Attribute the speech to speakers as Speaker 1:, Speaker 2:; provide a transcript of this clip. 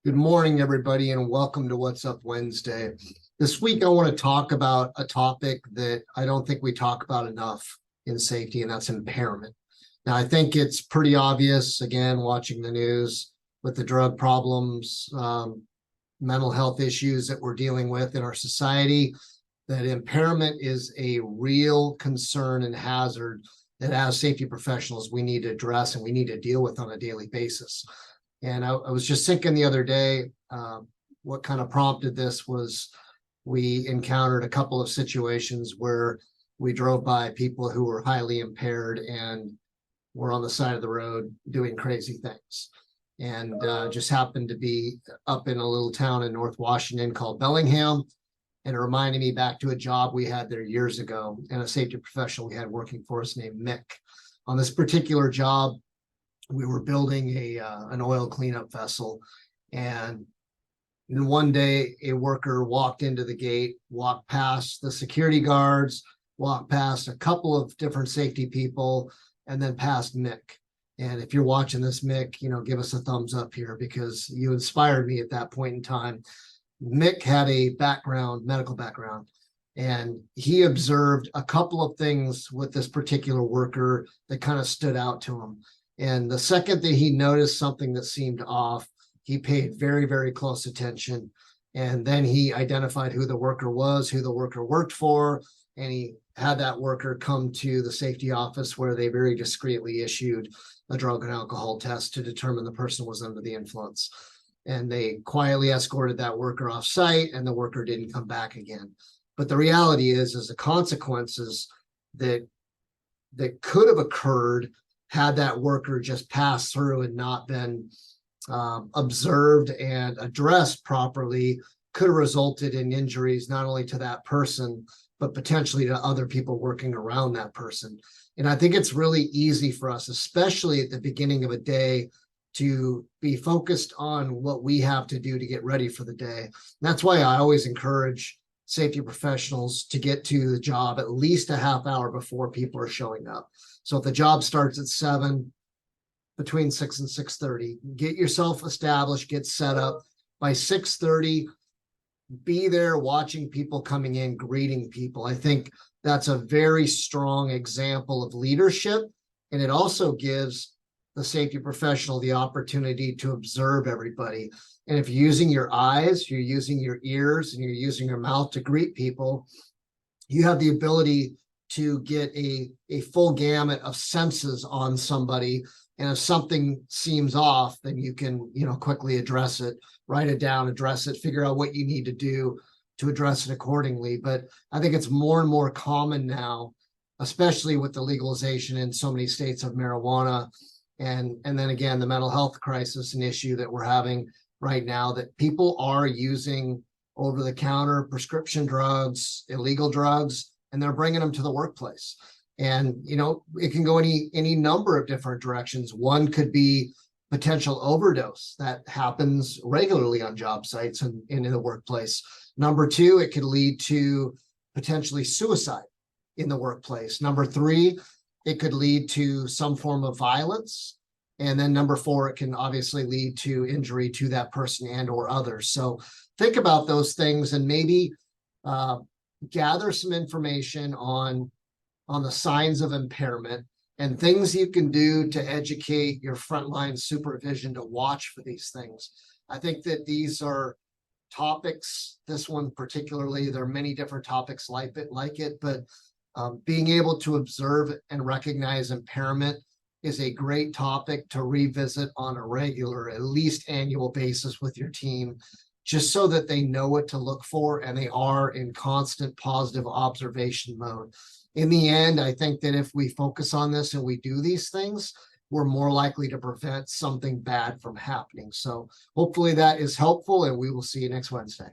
Speaker 1: Good morning, everybody, and welcome to What's Up Wednesday. This week, I want to talk about a topic that I don't think we talk about enough in safety, and that's impairment. Now, I think it's pretty obvious, again, watching the news with the drug problems, mental health issues that we're dealing with in our society, that impairment is a real concern and hazard that as safety professionals, we need to address and we need to deal with on a daily basis. And I was just thinking the other day, what kind of prompted this was we encountered a couple of situations where we drove by people who were highly impaired and were on the side of the road doing crazy things. And just happened to be up in a little town in North Washington called Bellingham. And it reminded me back to a job we had there years ago and a safety professional we had working for us named Mick. On this particular job, we were building an oil cleanup vessel, and one day a worker walked into the gate, walked past the security guards, walked past a couple of different safety people, and then past Mick. And if you're watching this, Mick, give us a thumbs up here because you inspired me at that point in time. Mick had a medical background, and he observed a couple of things with this particular worker that kind of stood out to him. And the second that he noticed something that seemed off, he paid very, very close attention. And then he identified who the worker was, who the worker worked for, and he had that worker come to the safety office where they very discreetly issued a drug and alcohol test to determine the person was under the influence. And they quietly escorted that worker off site, and the worker didn't come back again. But the reality is the consequences that could have occurred had that worker just passed through and not been observed and addressed properly could have resulted in injuries not only to that person, but potentially to other people working around that person. And I think it's really easy for us, especially at the beginning of a day, to be focused on what we have to do to get ready for the day. And that's why I always encourage safety professionals to get to the job at least a half hour before people are showing up. So if the job starts at 7, between 6 and 6:30, get yourself established, get set up. By 6:30, be there watching people coming in, greeting people. I think that's a very strong example of leadership. And it also gives the safety professional the opportunity to observe everybody. And if you're using your eyes, you're using your ears, and you're using your mouth to greet people, you have the ability to get a full gamut of senses on somebody. And if something seems off, then you can, quickly address it, write it down, address it, figure out what you need to do to address it accordingly. But I think it's more and more common now, especially with the legalization in so many states of marijuana. And then again, the mental health crisis and issue that we're having right now, that people are using over-the-counter prescription drugs, illegal drugs, and they're bringing them to the workplace. And, it can go any number of different directions. One could be potential overdose that happens regularly on job sites and in the workplace. Number 2, it could lead to potentially suicide in the workplace. Number 3, it could lead to some form of violence. And then number 4, it can obviously lead to injury to that person and or others. So think about those things and maybe gather some information on the signs of impairment and things you can do to educate your frontline supervision to watch for these things. I think that these are topics, this one particularly, there are many different topics like it, but being able to observe and recognize impairment is a great topic to revisit on a regular, at least annual basis with your team, just so that they know what to look for and they are in constant positive observation mode. In the end, I think that if we focus on this and we do these things, we're more likely to prevent something bad from happening. So hopefully that is helpful, and we will see you next Wednesday.